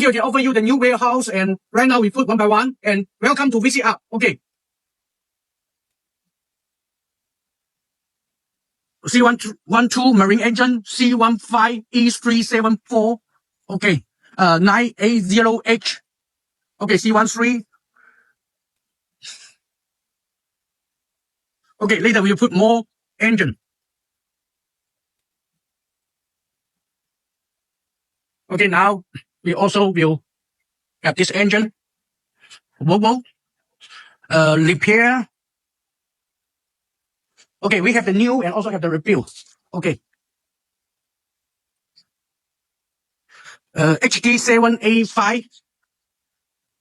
Here they offer you the new warehouse, and right now we put one by one. And welcome to visit up. Okay. C112 marine engine, C15 E374. Okay. 980H. Okay, C13. Okay, later we'll put more engine. Okay, now we also will have this engine. Volvo. Repair. Okay, we have the new and also have the rebuild. Okay. HD7A5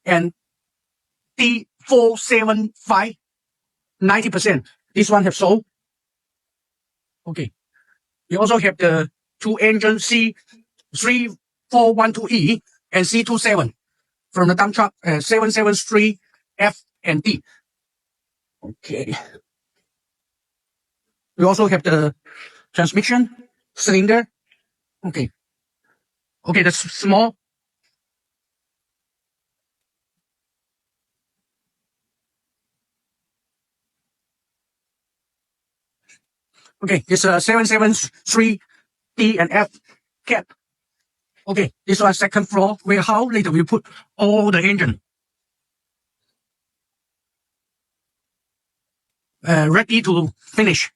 and D475, 90%. This one have sold. Okay. We also have the two engines C6.4 and C27 from the dump truck 773F and D. Okay. We also have the transmission cylinder. Okay. Okay, that's small. Okay, this 773D and F cap. Okay, this one second floor warehouse. Later we put all the engine. Ready to finish.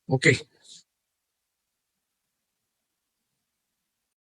Okay.